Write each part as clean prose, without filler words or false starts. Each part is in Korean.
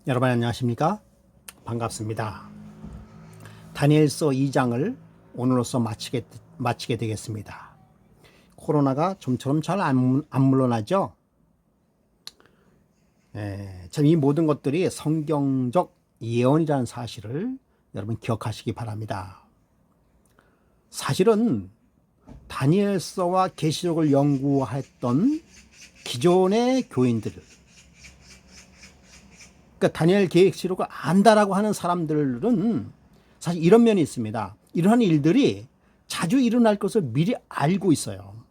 여러분 안녕하십니까? 반갑습니다. 다니엘서 2장을 오늘로써 마치게 되겠습니다. 코로나가 좀처럼 잘 안 물러나죠? 참 이 모든 것들이 성경적 예언이라는 사실을 여러분 기억하시기 바랍니다. 사실은 다니엘서와 계시록을 연구했던 기존의 교인들, 그러니까 다니엘 계시록을 안다라고 하는 사람들은 사실 이런 면이 있습니다. 이러한 일들이 자주 일어날 것을 미리 알고 있어요.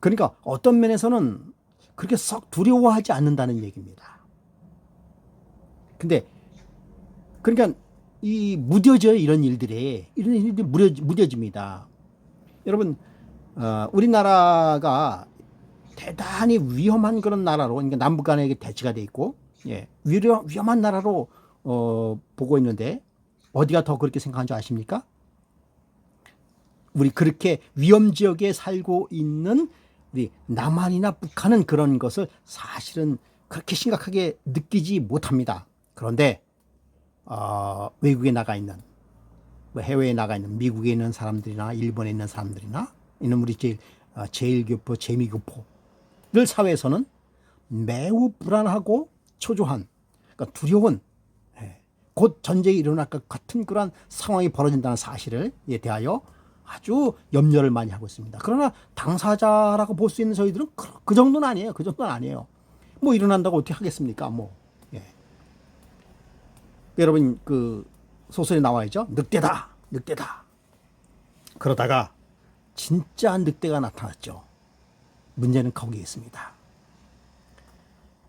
그러니까 어떤 면에서는 그렇게 썩 두려워하지 않는다는 얘기입니다. 근데 그러니까 무뎌져요. 이런 일들이 무뎌집니다. 여러분 우리나라가 대단히 위험한 그런 나라로, 그러니까 남북 간에 대치가 돼 있고, 위험한 나라로 보고 있는데 어디가 더 그렇게 생각하는 줄 아십니까? 우리 그렇게 위험 지역에 살고 있는 우리 남한이나 북한은 그런 것을 사실은 그렇게 심각하게 느끼지 못합니다. 그런데 외국에 나가 있는, 해외에 나가 있는 미국에 있는 사람들이나 일본에 있는 사람들이나 이는 우리 제1교포, 제2교포들 사회에서는 매우 불안하고 초조한, 그러니까 두려운, 곧 전쟁이 일어날 것 같은 그러한 상황이 벌어진다는 사실에 대하여 아주 염려를 많이 하고 있습니다. 그러나 당사자라고 볼 수 있는 저희들은 그 정도는 아니에요. 그 정도는 아니에요. 뭐 일어난다고 어떻게 하겠습니까? 여러분 그 소설에 나와 있죠. 늑대다, 늑대다. 그러다가 진짜 늑대가 나타났죠. 문제는 거기에 있습니다.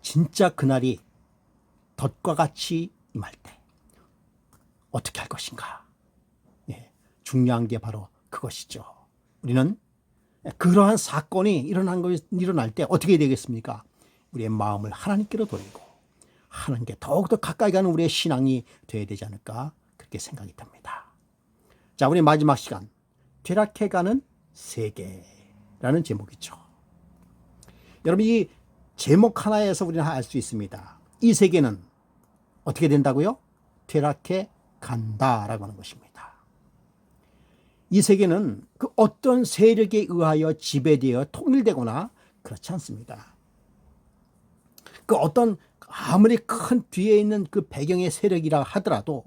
진짜 그날이 덫과 같이 임할 때 어떻게 할 것인가? 중요한 게 바로 그것이죠. 우리는 그러한 사건이 일어날 때 어떻게 되겠습니까? 우리의 마음을 하나님께로 돌리고 하나님께 더욱더 가까이 가는 우리의 신앙이 되어야 되지 않을까 그렇게 생각이 듭니다. 자, 우리 마지막 시간 퇴락해가는 세계라는 제목이죠. 여러분 이 제목 하나에서 우리는 알 수 있습니다. 이 세계는 어떻게 된다고요? 퇴락해 간다라고 하는 것입니다. 이 세계는 그 어떤 세력에 의하여 지배되어 통일되거나 그렇지 않습니다. 그 어떤 아무리 큰 뒤에 있는 그 배경의 세력이라 하더라도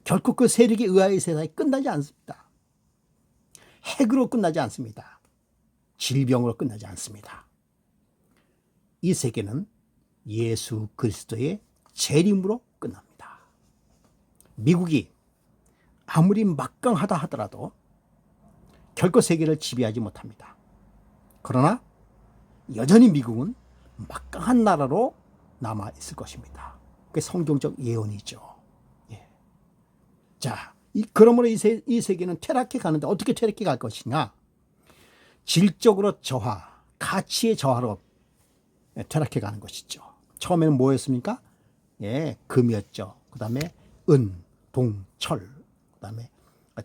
결코 그 세력에 의하여 세상이 끝나지 않습니다. 핵으로 끝나지 않습니다. 질병으로 끝나지 않습니다. 이 세계는 예수 그리스도의 재림으로 끝납니다. 미국이 아무리 막강하다 하더라도 결코 세계를 지배하지 못합니다. 그러나 여전히 미국은 막강한 나라로 남아 있을 것입니다. 그게 성경적 예언이죠. 자, 그러므로 이 세계는 퇴락해 가는데 어떻게 퇴락해 갈 것이냐? 질적으로 저하, 가치의 저하로 퇴락해 가는 것이죠. 처음에는 뭐였습니까? 금이었죠. 그 다음에 은, 동, 철. 그 다음에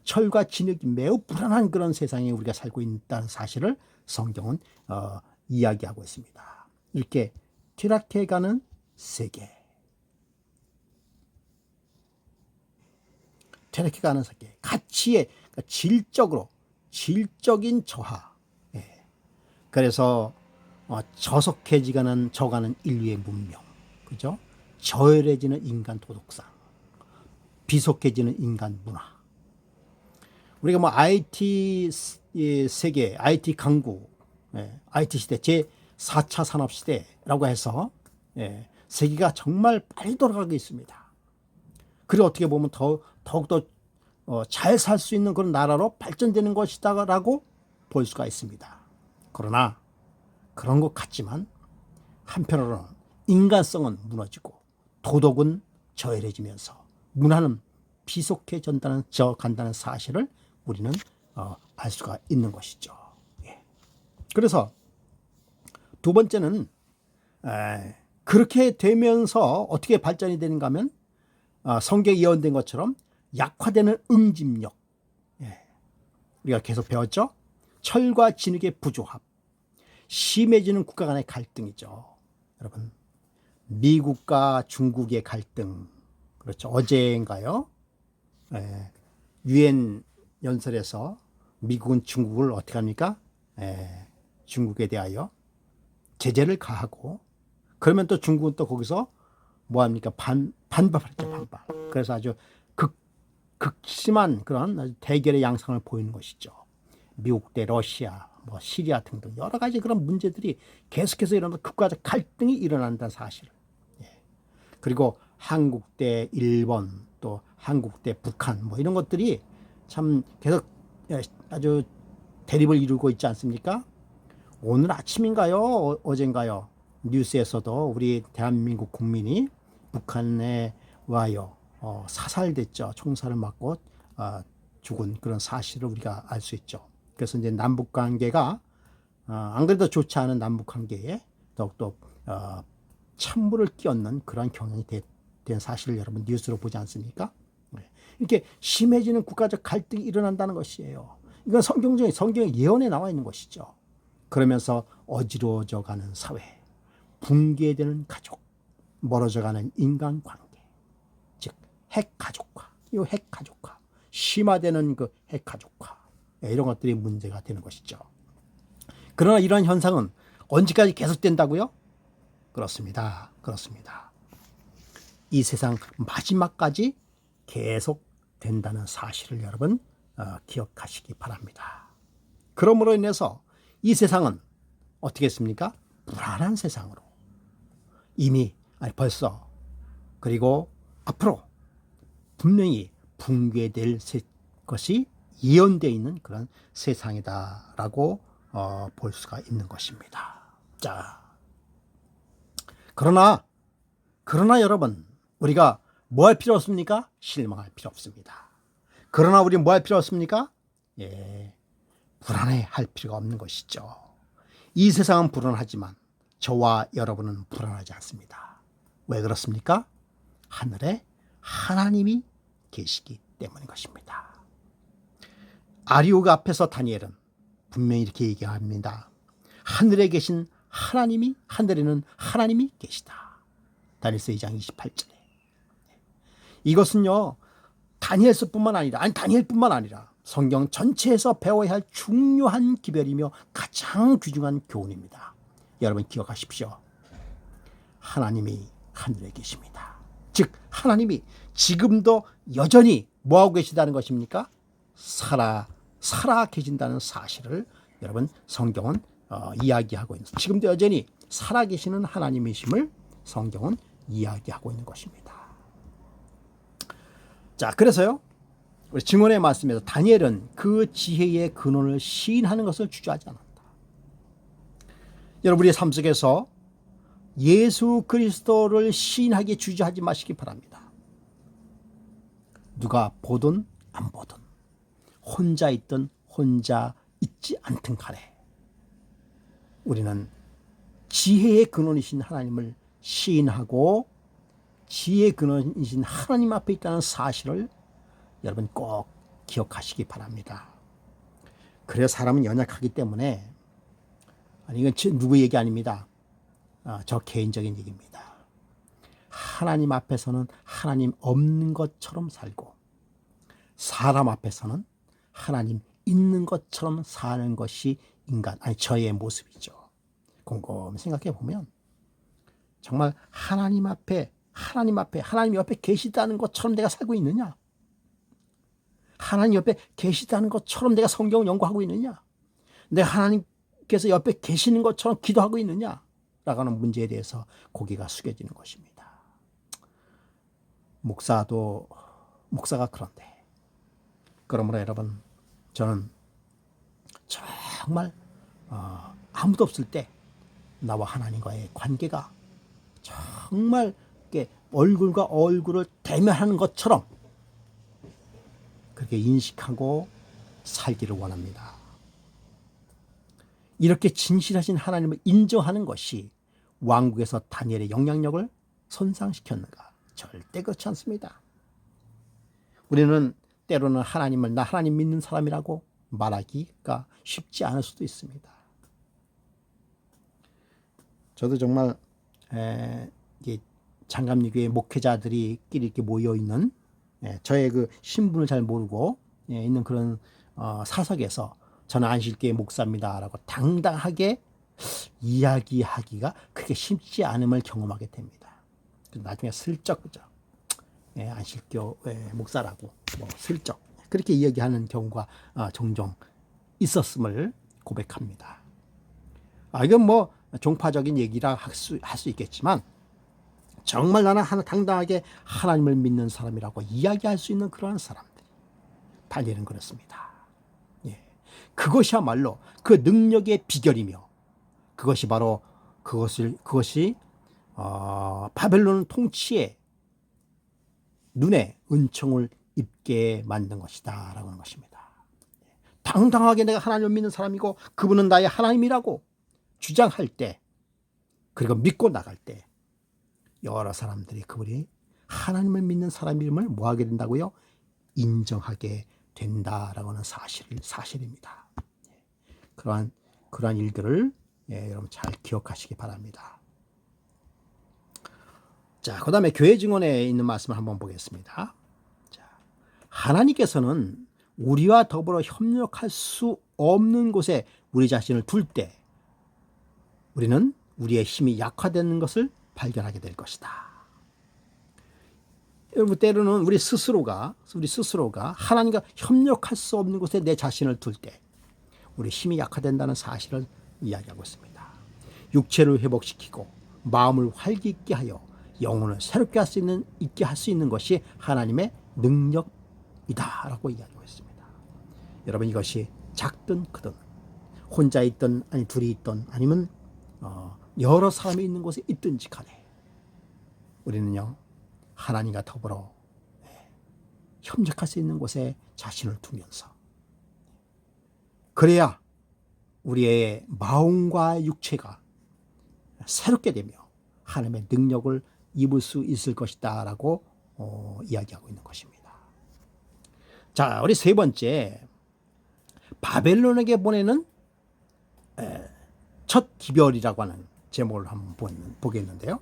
철과 진흙이 매우 불안한 그런 세상에 우리가 살고 있다는 사실을 성경은 이야기하고 있습니다. 이렇게 퇴락해 가는 세계. 퇴락해 가는 세계. 가치의 질적인 저하. 그래서 저가는 인류의 문명, 그죠? 저열해지는 인간 도덕상, 비속해지는 인간 문화. 우리가 뭐 IT 세계, IT 강국, IT 시대, 제 4차 산업 시대라고 해서 세계가 정말 빨리 돌아가고 있습니다. 그리고 어떻게 보면 더욱더 잘 살 수 있는 그런 나라로 발전되는 것이다라고 볼 수가 있습니다. 그러나 그런 것 같지만 한편으로는 인간성은 무너지고 도덕은 저열해지면서 문화는 비속해져간다는 사실을 우리는 알 수가 있는 것이죠. 그래서 두 번째는 그렇게 되면서 어떻게 발전이 되는가 하면 성경에 예언된 것처럼 약화되는 응집력. 우리가 계속 배웠죠. 철과 진흙의 부조합, 심해지는 국가 간의 갈등이죠. 여러분 미국과 중국의 갈등, 그렇죠. 어제인가요? 예, 유엔 연설에서 미국은 중국을 어떻게 합니까? 중국에 대하여 제재를 가하고, 그러면 또 중국은 또 거기서 뭐 합니까? 반발했죠, 반발. 그래서 아주 극심한 그런 아주 대결의 양상을 보이는 것이죠. 미국 대 러시아, 뭐 시리아 등등 여러 가지 그런 문제들이 계속해서 일어나서 극과적 갈등이 일어난다는 사실. 그리고 한국 대 일본, 또 한국 대 북한, 뭐 이런 것들이 참 계속 아주 대립을 이루고 있지 않습니까? 오늘 아침인가요? 어젠가요? 뉴스에서도 우리 대한민국 국민이 북한에 와요 사살됐죠. 총살을 맞고 죽은 그런 사실을 우리가 알 수 있죠. 그래서 이제 남북 관계가 안 그래도 좋지 않은 남북 관계에 더욱더 찬물을 끼얹는 그런 경향이 된 사실을 여러분 뉴스로 보지 않습니까? 이렇게 심해지는 국가적 갈등이 일어난다는 것이에요. 이건 성경의 예언에 나와 있는 것이죠. 그러면서 어지러워져 가는 사회, 붕괴되는 가족, 멀어져 가는 인간관계, 즉 핵가족화, 이 핵가족화, 심화되는 그 핵가족화, 이런 것들이 문제가 되는 것이죠. 그러나 이러한 현상은 언제까지 계속된다고요? 그렇습니다. 그렇습니다. 이 세상 마지막까지 계속 된다는 사실을 여러분 기억하시기 바랍니다. 그러므로 인해서 이 세상은 어떻게 했습니까? 불안한 세상으로 벌써 그리고 앞으로 분명히 붕괴될 것이 예언되어 있는 그런 세상이다라고 볼 수가 있는 것입니다. 자, 그러나 여러분, 우리가 뭐 할 필요 없습니까? 실망할 필요 없습니다. 그러나 우리 뭐 할 필요 없습니까? 불안해 할 필요가 없는 것이죠. 이 세상은 불안하지만 저와 여러분은 불안하지 않습니다. 왜 그렇습니까? 하늘에 하나님이 계시기 때문인 것입니다. 아리오가 앞에서 다니엘은 분명히 이렇게 얘기합니다. 하늘에 계신 하나님이, 하늘에는 하나님이 계시다. 다니엘서 2장 28절에. 이것은요, 다니엘서뿐만 아니라, 다니엘뿐만 아니라 성경 전체에서 배워야 할 중요한 기별이며 가장 귀중한 교훈입니다. 여러분 기억하십시오. 하나님이 하늘에 계십니다. 즉 하나님이 지금도 여전히 뭐하고 계시다는 것입니까? 살아 계신다는 사실을 여러분 성경은 이야기하고 있는, 지금도 여전히 살아 계시는 하나님이심을 성경은 이야기하고 있는 것입니다. 자, 그래서요, 우리 증언의 말씀에서 다니엘은 그 지혜의 근원을 시인하는 것을 주저하지 않았다. 여러분, 우리의 삶 속에서 예수 그리스도를 시인하기에 주저하지 마시기 바랍니다. 누가 보든 안 보든, 혼자 있든 혼자 있지 않든 간에 우리는 지혜의 근원이신 하나님을 시인하고 지혜의 근원이신 하나님 앞에 있다는 사실을 여러분 꼭 기억하시기 바랍니다. 그래야 사람은 연약하기 때문에, 이건 누구 얘기 아닙니다. 저 개인적인 얘기입니다. 하나님 앞에서는 하나님 없는 것처럼 살고 사람 앞에서는 하나님 있는 것처럼 사는 것이 저의 모습이죠. 곰곰이 생각해 보면 정말 하나님 옆에 계시다는 것처럼 내가 살고 있느냐? 하나님 옆에 계시다는 것처럼 내가 성경을 연구하고 있느냐? 내가 하나님께서 옆에 계시는 것처럼 기도하고 있느냐? 라고 하는 문제에 대해서 고개가 숙여지는 것입니다. 목사가 그런데, 그러므로 여러분, 저는 정말 아무도 없을 때 나와 하나님과의 관계가 정말 얼굴과 얼굴을 대면하는 것처럼 그렇게 인식하고 살기를 원합니다. 이렇게 진실하신 하나님을 인정하는 것이 왕국에서 다니엘의 영향력을 손상시켰는가? 절대 그렇지 않습니다. 우리는 때로는 나 하나님 믿는 사람이라고 말하기가 쉽지 않을 수도 있습니다. 저도 정말 이게 장감리교회 목회자들이 끼리 이렇게 모여 있는, 저의 그 신분을 잘 모르고 있는 그런 사석에서 저는 안식교회 목사입니다라고 당당하게 이야기하기가 그렇게 쉽지 않음을 경험하게 됩니다. 나중에 슬쩍 그죠? 안식교회 목사라고 뭐 슬쩍 그렇게 이야기하는 경우가 종종 있었음을 고백합니다. 이건 뭐 종파적인 얘기라 할 수 있겠지만 정말 나는 당당하게 하나님을 믿는 사람이라고 이야기할 수 있는 그러한 사람들이 달리는 그렇습니다. 그것이야말로 그 능력의 비결이며 그것이 바로 그것이 바벨론 통치의 눈에 은총을 입게 만든 것이다 라고 하는 것입니다. 당당하게 내가 하나님을 믿는 사람이고 그분은 나의 하나님이라고 주장할 때, 그리고 믿고 나갈 때 여러 사람들이 그분이 하나님을 믿는 사람임을 뭐하게 된다고요? 인정하게 된다라고 하는 사실입니다. 그러한 일들을 여러분 잘 기억하시기 바랍니다. 자, 그 다음에 교회 증언에 있는 말씀을 한번 보겠습니다. 자, 하나님께서는 우리와 더불어 협력할 수 없는 곳에 우리 자신을 둘 때 우리는 우리의 힘이 약화되는 것을 발견하게 될 것이다. 여러분, 때로는 우리 스스로가 하나님과 협력할 수 없는 곳에 내 자신을 둘 때 우리 힘이 약화된다는 사실을 이야기하고 있습니다. 육체를 회복시키고 마음을 활기 있게 하여 영혼을 새롭게 있게 할 수 있는 것이 하나님의 능력이다라고 이야기하고 있습니다. 여러분, 이것이 작든 크든 혼자 있든 아니 둘이 있든 아니면 여러 사람이 있는 곳에 있든지 간에 우리는요 하나님과 더불어 협력할 수 있는 곳에 자신을 두면서 그래야 우리의 마음과 육체가 새롭게 되며 하나님의 능력을 입을 수 있을 것이다 라고 이야기하고 있는 것입니다. 자, 우리 세 번째, 바벨론에게 보내는 첫 기별이라고 하는 제목을 한번 보겠는데요.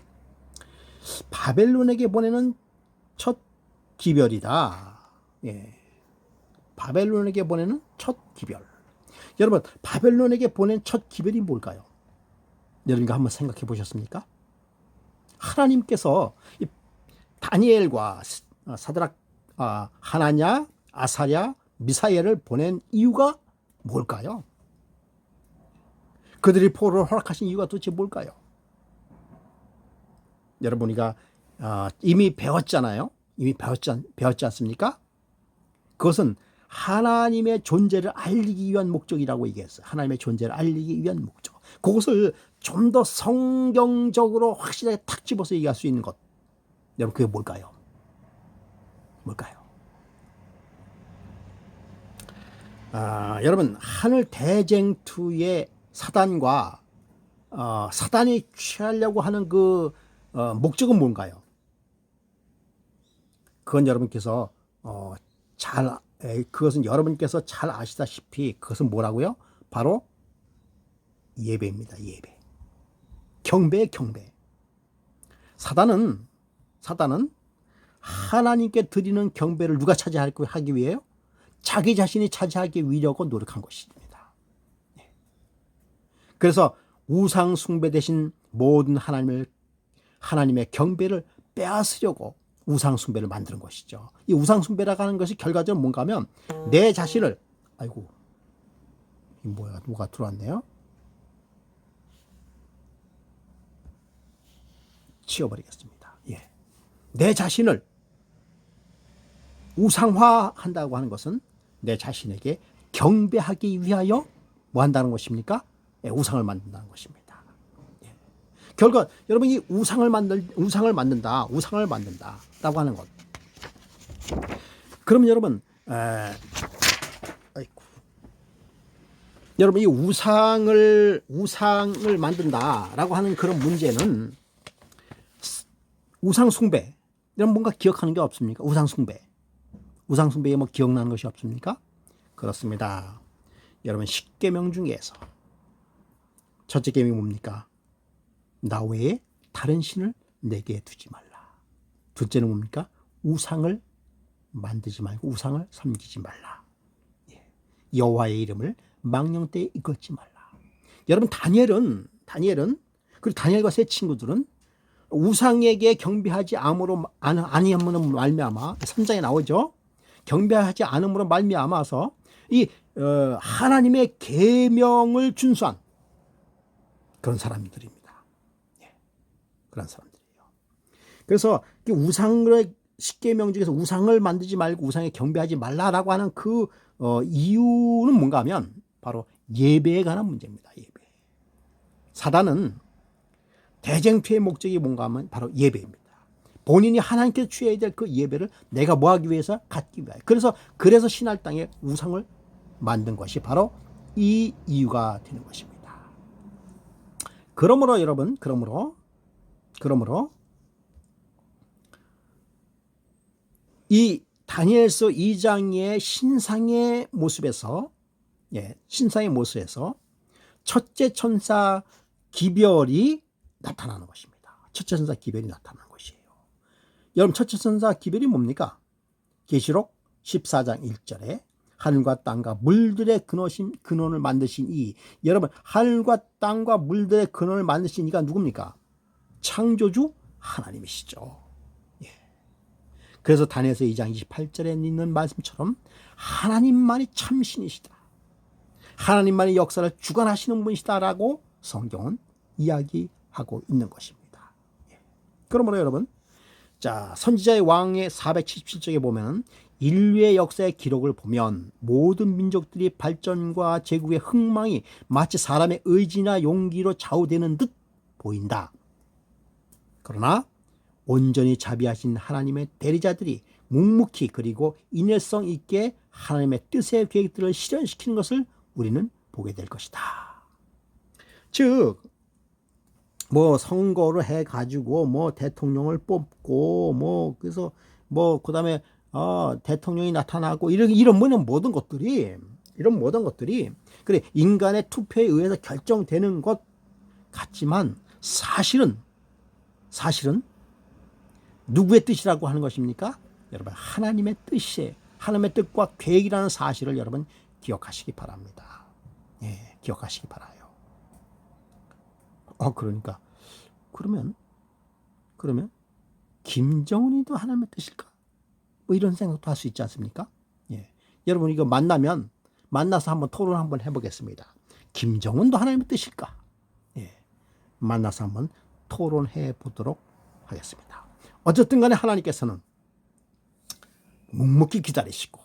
바벨론에게 보내는 첫 기별이다. 바벨론에게 보내는 첫 기별. 여러분, 바벨론에게 보낸 첫 기별이 뭘까요? 여러분과 한번 생각해 보셨습니까? 하나님께서 다니엘과 사드락, 하나냐, 아사랴, 미사엘을 보낸 이유가 뭘까요? 그들이 포로를 허락하신 이유가 도대체 뭘까요? 여러분, 우리가 이미 배웠잖아요. 이미 배웠지 않습니까? 그것은 하나님의 존재를 알리기 위한 목적이라고 얘기했어요. 하나님의 존재를 알리기 위한 목적. 그것을 좀 더 성경적으로 확실하게 탁 집어서 얘기할 수 있는 것. 여러분, 그게 뭘까요? 여러분, 하늘 대쟁투의 사단과 사단이 취하려고 하는 그 목적은 뭔가요? 그건 여러분께서 그것은 여러분께서 잘 아시다시피 그것은 뭐라고요? 바로 예배입니다. 예배. 경배의 경배. 사단은 하나님께 드리는 경배를 누가 하기 위해요? 자기 자신이 차지하기 위하려고 노력한 것입니다. 그래서 우상 숭배 대신 모든 하나님의 경배를 빼앗으려고 우상 숭배를 만드는 것이죠. 이 우상 숭배라고 하는 것이 결과적으로 뭔가 하면 내 자신을, 아이고, 뭐가 들어왔네요. 치워버리겠습니다. 내 자신을 우상화한다고 하는 것은 내 자신에게 경배하기 위하여 뭐 한다는 것입니까? 우상을 만든다는 것입니다. 결과 여러분, 이 우상을 만든다라고 하는 것. 그러면 여러분, 여러분, 이 우상을 만든다라고 하는 그런 문제는 우상 숭배. 여러분, 뭔가 기억하는 게 없습니까? 우상 숭배에 뭐 기억나는 것이 없습니까? 그렇습니다. 여러분, 10계명 중에서 첫째 계명이 뭡니까? 나 외에 다른 신을 내게 두지 말라. 둘째는 뭡니까? 우상을 만들지 말고 우상을 섬기지 말라. 여호와의 이름을 망령 때에 이끌지 말라. 여러분 다니엘은 그리고 다니엘과 세 친구들은 우상에게 경배하지 아니함으로 말미암아 3장에 나오죠. 경배하지 않음으로 말미암아서 이 하나님의 계명을 준수한 그런 사람들입니다. 그런 사람들이에요. 그래서 우상을 10계명 중에서 우상을 만들지 말고 우상에 경배하지 말라라고 하는 그 이유는 뭔가 하면 바로 예배에 관한 문제입니다. 예배. 사단은 대쟁투의 목적이 뭔가 하면 바로 예배입니다. 본인이 하나님께서 취해야 될 그 예배를 내가 뭐 하기 위해서? 갖기 위하여. 그래서 신할 땅에 우상을 만든 것이 바로 이 이유가 되는 것입니다. 그러므로 여러분, 그러므로 이 다니엘서 2장의 신상의 모습에서 첫째 천사 기별이 나타나는 것입니다. 첫째 천사 기별이 나타나는 것이에요. 여러분 첫째 천사 기별이 뭡니까? 계시록 14장 1절에 하늘과 땅과 물들의 근원을 만드신 이, 여러분 하늘과 땅과 물들의 근원을 만드신 이가 누굽니까? 창조주 하나님이시죠. 그래서 다니엘서 2장 28절에 있는 말씀처럼 하나님만이 참신이시다. 하나님만이 역사를 주관하시는 분이시다라고 성경은 이야기하고 있는 것입니다. 그러므로 여러분, 자 선지자의 왕의 477쪽에 보면 인류의 역사의 기록을 보면 모든 민족들이 발전과 제국의 흥망이 마치 사람의 의지나 용기로 좌우되는 듯 보인다. 그러나 온전히 자비하신 하나님의 대리자들이 묵묵히 그리고 인내성 있게 하나님의 뜻의 계획들을 실현시키는 것을 우리는 보게 될 것이다. 즉, 뭐 선거를 해가지고 뭐 대통령을 뽑고 그래서 그다음에 대통령이 나타나고 이런 모든 것들이 그래 인간의 투표에 의해서 결정되는 것 같지만 사실은 누구의 뜻이라고 하는 것입니까? 여러분 하나님의 뜻이에요. 하나님의 뜻과 계획이라는 사실을 여러분 기억하시기 바랍니다. 기억하시기 바라요. 그러니까 그러면 김정은이도 하나님의 뜻일까? 이런 생각도 할 수 있지 않습니까? 여러분 이거 만나서 한번 토론 한번 해보겠습니다. 김정은도 하나님의 뜻일까? 만나서 한번 토론해 보도록 하겠습니다. 어쨌든 간에 하나님께서는 묵묵히 기다리시고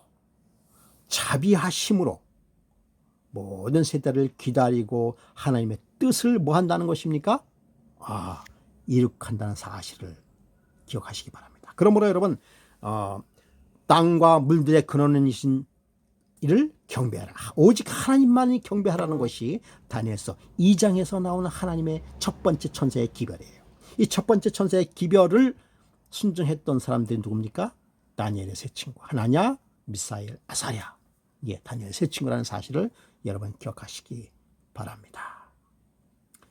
자비하심으로 모든 세대를 기다리고 하나님의 뜻을 뭐 한다는 것입니까? 이룩한다는 사실을 기억하시기 바랍니다. 그러므로 여러분 땅과 물들의 근원이신 이를 경배하라. 오직 하나님만이 경배하라는 것이 다니엘서 2장에서 나오는 하나님의 첫 번째 천사의 기별이에요. 이 첫 번째 천사의 기별을 순종했던 사람들이 누굽니까? 다니엘의 세 친구 하나냐, 미사엘, 아사랴. 다니엘의 세 친구라는 사실을 여러분 기억하시기 바랍니다.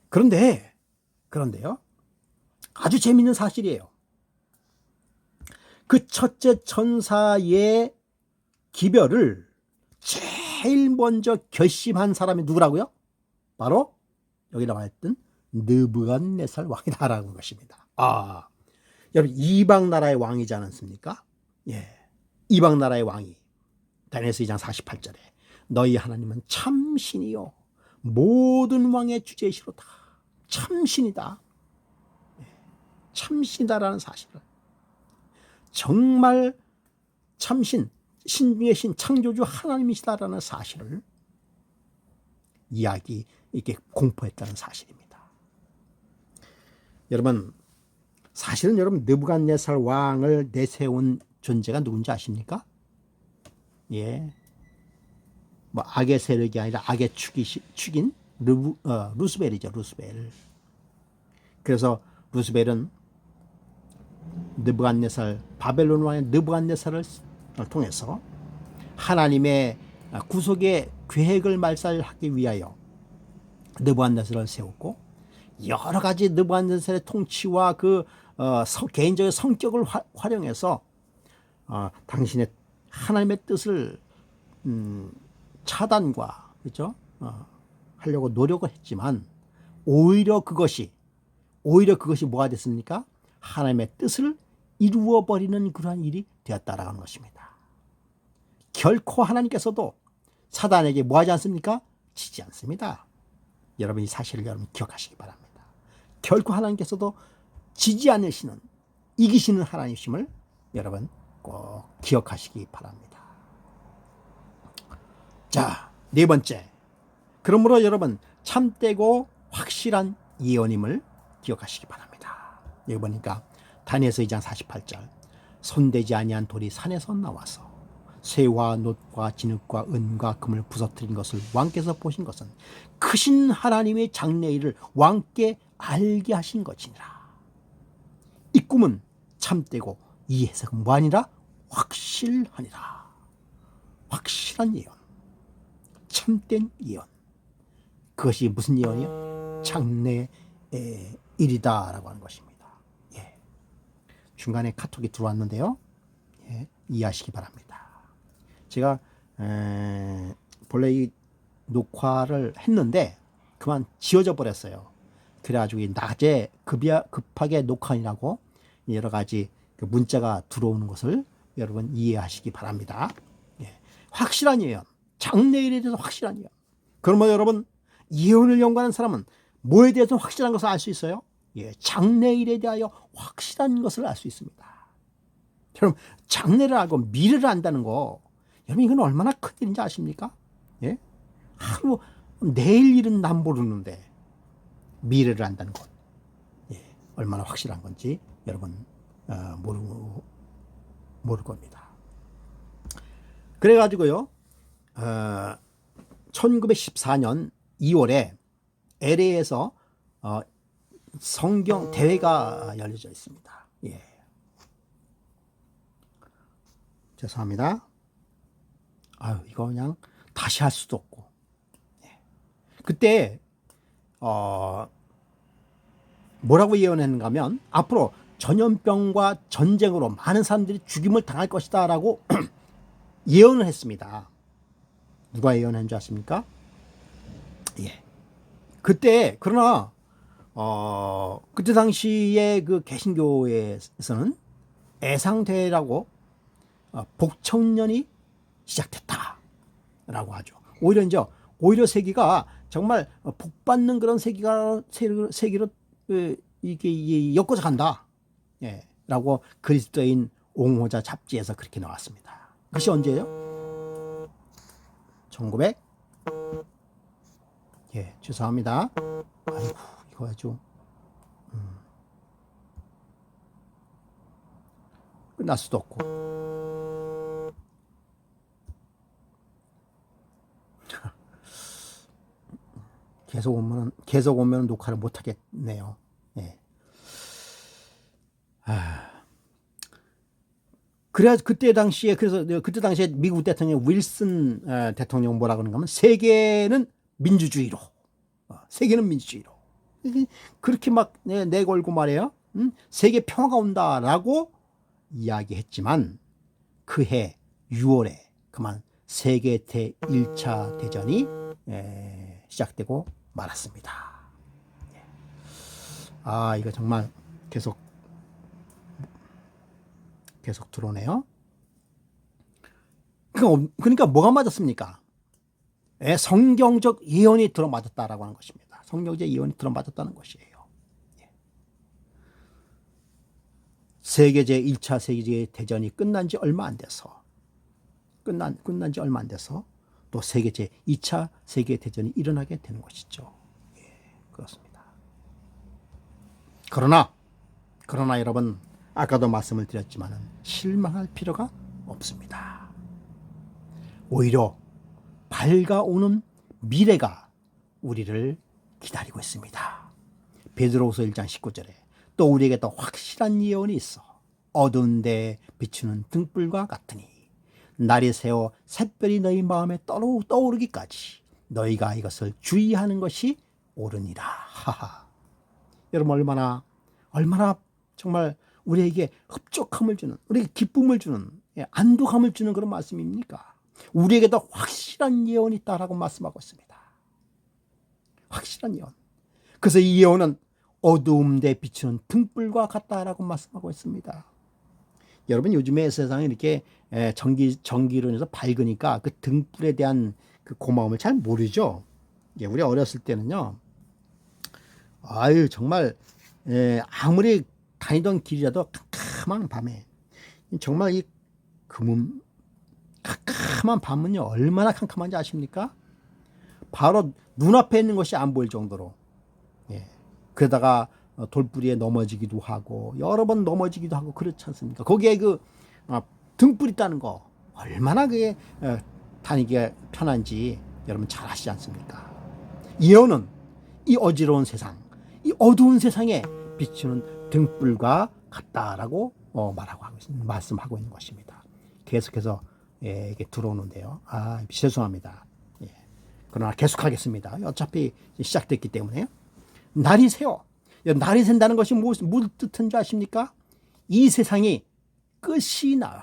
그런데요, 아주 재미있는 사실이에요. 그 첫째 천사의 기별을 제일 먼저 결심한 사람이 누구라고요? 바로 여기 나와 있던 느부갓네살 왕이다라고 하는 것입니다. 여러분 이방 나라의 왕이지 않습니까? 이방 나라의 왕이 다니엘서 2장 48절에 너희 하나님은 참신이요 모든 왕의 주제시로다. 참신이다. 참신이다라는 사실을 정말 참신, 신중의 신, 창조주 하나님이시다라는 사실을 이렇게 공포했다는 사실입니다. 여러분 사실은 여러분 느부갓네살 왕을 내세운 존재가 누군지 아십니까? 악의 세력이 아니라 악의 축인 루스벨이죠. 루스벨. 그래서 루스벨은 바벨론 왕의 느부갓네살을 통해서 하나님의 구속의 계획을 말살하기 위하여 느부갓네살을 세웠고 여러 가지 느부갓네살의 통치와 그 개인적인 성격을 활용해서 당신의 하나님의 뜻을 차단과 그렇죠? 하려고 노력을 했지만 오히려 그것이 뭐가 됐습니까? 하나님의 뜻을 이루어 버리는 그러한 일이 되었다라는 것입니다. 결코 하나님께서도 사단에게 뭐 하지 않습니까? 지지 않습니다. 여러분 이 사실을 여러분 기억하시기 바랍니다. 결코 하나님께서도 지지 않으시는 이기시는 하나님이심을 여러분 꼭 기억하시기 바랍니다. 자, 네 번째. 그러므로 여러분 참되고 확실한 예언임을 기억하시기 바랍니다. 여기 보니까 다니엘서 2장 48절 손대지 아니한 돌이 산에서 나와서 쇠와 놋과 진흙과 은과 금을 부서뜨린 것을 왕께서 보신 것은 크신 하나님의 장래일을 왕께 알게 하신 것이니라. 이 꿈은 참되고 이 해석은 뭐하니라? 확실하니라. 확실한 예언, 참된 예언. 그것이 무슨 예언이요? 장래의 일이다 라고 하는 것입니다. 예. 중간에 카톡이 들어왔는데요. 예. 이해하시기 바랍니다. 제가 본래 이 녹화를 했는데 그만 지워져 버렸어요. 그래가지고 낮에 급하게 녹화하느라고 여러 가지 그 문자가 들어오는 것을 여러분 이해하시기 바랍니다. 예. 확실한 예언, 장래일에 대해서 확실한 예언. 그러면 여러분 예언을 연구하는 사람은 뭐에 대해서 확실한 것을 알 수 있어요? 예, 장래일에 대하여 확실한 것을 알 수 있습니다. 여러분 장래를 알고 미래를 안다는 거, 여러분 이건 얼마나 큰 일인지 아십니까? 예? 하루 내일 일은 난 모르는데 미래를 안다는 것, 예, 얼마나 확실한 건지 여러분 모를 겁니다. 그래가지고요, 1914년 2월에 LA에서 성경 대회가 열려져 있습니다. 예. 죄송합니다. 아유, 이거 그냥 다시 할 수도 없고. 예. 그때 뭐라고 예언했는가 하면 앞으로 전염병과 전쟁으로 많은 사람들이 죽임을 당할 것이다 라고 예언을 했습니다. 누가 예언한 줄 아십니까? 예. 그러나 그때 당시에 그 개신교에서는 애상대회라고 복청년이 시작됐다라고 하죠. 오히려 세기가 정말 복받는 그런 세기로 이게 엮어서 간다. 예, 라고 그리스도인 옹호자 잡지에서 그렇게 나왔습니다. 그것이 언제예요? 1900? 예, 죄송합니다. 아이고, 이거 아주 끝날 수도 없고. 계속 오면 녹화를 못 하겠네요. 예. 그때 당시에 미국 대통령 윌슨 대통령 뭐라 그러는가 하면 세계는 민주주의로 그렇게 막 내걸고 말해요. 세계 평화가 온다라고 이야기했지만 그해 6월에 그만 세계 제1차 대전이 시작되고 말았습니다. 아, 이거 정말 계속 들어오네요. 그러니까 뭐가 맞았습니까? 성경적 예언이 들어맞았다라고 하는 것입니다. 성경적 예언이 들어맞았다는 것이에요. 세계 제1차 세계 대전이 끝난 지 얼마 안 돼서 또 세계 제2차 세계 대전이 일어나게 되는 것이죠. 예, 그렇습니다. 그러나 여러분, 아까도 말씀을 드렸지만 실망할 필요가 없습니다. 오히려 밝아오는 미래가 우리를 기다리고 있습니다. 베드로후서 1장 19절에 또 우리에게 더 확실한 예언이 있어 어두운 데 비추는 등불과 같으니 날이 새어 샛별이 너희 마음에 떠오르기까지 너희가 이것을 주의하는 것이 옳으니라. 하하. 여러분 얼마나 정말 우리에게 흡족함을 주는, 우리에게 기쁨을 주는, 안도감을 주는 그런 말씀입니까? 우리에게도 확실한 예언이 있다라고 말씀하고 있습니다. 확실한 예언. 그래서 이 예언은 어두움에 비추는 등불과 같다라고 말씀하고 있습니다. 여러분, 요즘에 세상에 이렇게 전기로 인해서 밝으니까 그 등불에 대한 그 고마움을 잘 모르죠. 우리 어렸을 때는요, 아유 정말 아무리 다니던 길이라도 캄캄한 밤에, 정말 이 금은 캄캄한 밤은요 얼마나 캄캄한지 아십니까? 바로 눈앞에 있는 것이 안 보일 정도로, 그러다가 돌부리에 넘어지기도 하고 여러 번 넘어지기도 하고 그렇지 않습니까? 거기에 그 등불 있다는 거 얼마나 그게 다니기가 편한지 여러분 잘 아시지 않습니까? 예언은 이 어지러운 세상, 이 어두운 세상에 비추는 등불과 같다라고 말씀하고 있는 것입니다. 계속해서 이게 들어오는데요. 죄송합니다. 그러나 계속하겠습니다. 어차피 시작됐기 때문에. 날이 새요. 날이 샌다는 것이 무슨 뜻인 줄 아십니까? 이 세상이 끝이 나요.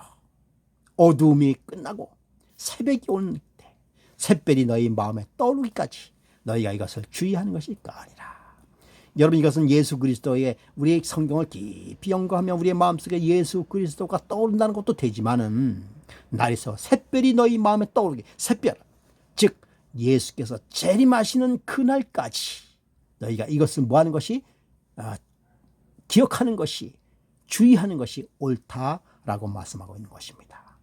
어두움이 끝나고 새벽이 오는 때, 샛별이 너희 마음에 떠오르기까지 너희가 이것을 주의하는 것일까 아니라. 여러분, 이것은 예수 그리스도의, 우리의 성경을 깊이 연구하며 우리의 마음속에 예수 그리스도가 떠오른다는 것도 되지만은, 날에서 샛별이 너희 마음에 떠오르게, 샛별, 즉 예수께서 재림하시는 그날까지 너희가 이것을 뭐하는 것이, 기억하는 것이, 주의하는 것이 옳다라고 말씀하고 있는 것입니다.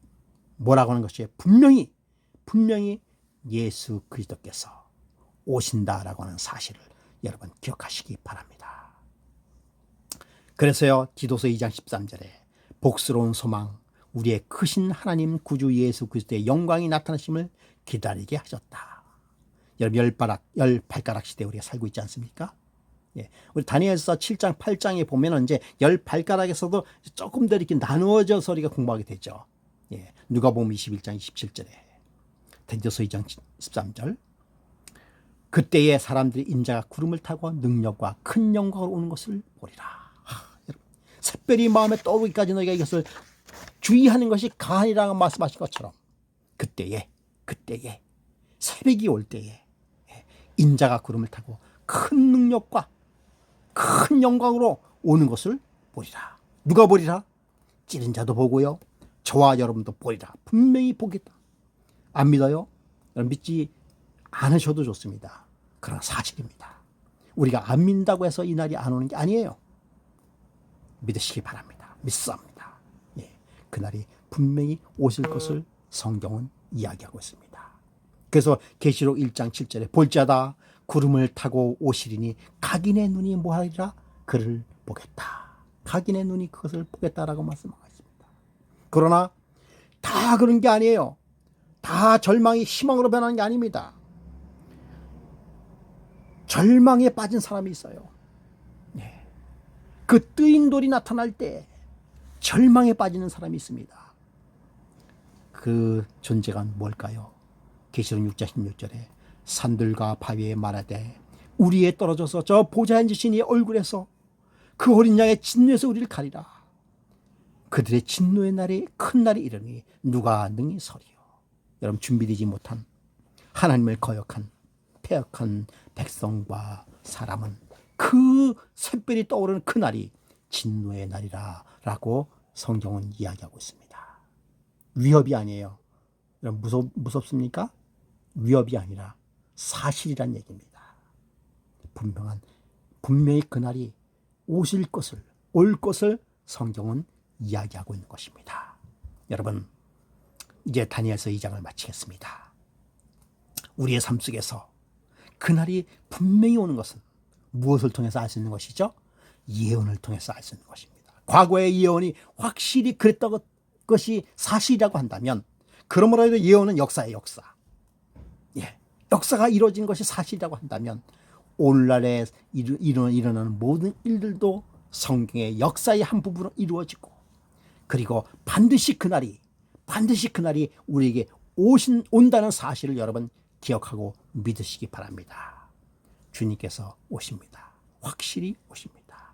뭐라고 하는 것이 분명히 예수 그리스도께서 오신다라고 하는 사실을 여러분 기억하시기 바랍니다. 그래서요, 디도서 2장 13절에 복스러운 소망, 우리의 크신 하나님 구주 예수 그리스도의 영광이 나타나심을 기다리게 하셨다. 여러분, 열 발가락 시대에 우리가 살고 있지 않습니까? 우리 다니엘서 7장 8장에 보면은 이제 열 발가락에서도 조금 더 이렇게 나누어져서 우리가 공부하게 되죠. 누가복음 21장 27절에, 디도서 2장 13절, 그때에 사람들이 인자가 구름을 타고 능력과 큰 영광으로 오는 것을 보리라. 샛별이 마음에 떠오르기까지 너희가 이것을 주의하는 것이 가하니라고 말씀하신 것처럼, 그때에 새벽이 올 때에 인자가 구름을 타고 큰 능력과 큰 영광으로 오는 것을 보리라. 누가 보리라? 찌른 자도 보고요, 저와 여러분도 보리라. 분명히 보겠다. 안 믿어요? 여러분, 믿지 않으셔도 좋습니다. 그러나 사실입니다. 우리가 안 믿는다고 해서 이 날이 안 오는 게 아니에요. 믿으시기 바랍니다. 믿습니다. 그날이 분명히 오실 것을 성경은 이야기하고 있습니다. 그래서 계시록 1장 7절에 볼지어다 구름을 타고 오시리니 각인의 눈이 뭐하리라? 그를 보겠다. 각인의 눈이 그것을 보겠다라고 말씀하고 있습니다. 그러나 다 그런 게 아니에요. 다 절망이 희망으로 변하는 게 아닙니다. 절망에 빠진 사람이 있어요. 그 뜨인 돌이 나타날 때 절망에 빠지는 사람이 있습니다. 그 존재가 뭘까요? 계시록 6장 16절에 산들과 바위에 말하되 우리에 떨어져서 저 보좌에 앉으신 이의 얼굴에서 그 어린 양의 진노에서 우리를 가리라. 그들의 진노의 날이 큰 날이 이르니 누가 능히 서리요. 여러분, 준비되지 못한, 하나님을 거역한 패역한 백성과 사람은 그 샛별이 떠오르는 그 날이 진노의 날이라 라고 성경은 이야기하고 있습니다. 위협이 아니에요. 여러분, 무섭습니까? 위협이 아니라 사실이란 얘기입니다. 분명히 그날이 올 것을 성경은 이야기하고 있는 것입니다. 여러분, 이제 다니엘서 2장을 마치겠습니다. 우리의 삶 속에서 그날이 분명히 오는 것은 무엇을 통해서 알 수 있는 것이죠? 예언을 통해서 알 수 있는 것입니다. 과거의 예언이 확실히 그랬던 것이 사실이라고 한다면, 그러므로 해도 예언은 역사의 역사. 역사가 이루어진 것이 사실이라고 한다면 오늘날에 일어나는 모든 일들도 성경의 역사의 한 부분으로 이루어지고, 그리고 반드시 그날이 우리에게 온다는 사실을 여러분 기억하고 믿으시기 바랍니다. 주님께서 오십니다. 확실히 오십니다.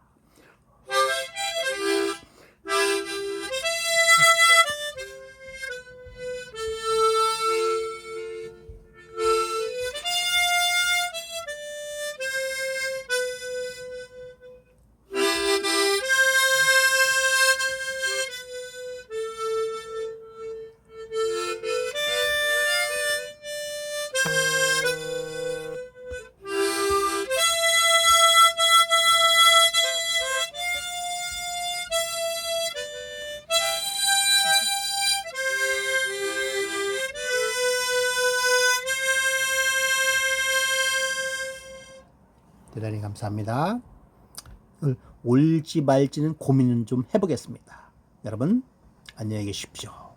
대단히 감사합니다. 올지 말지는 고민은 좀 해보겠습니다. 여러분 안녕히 계십시오.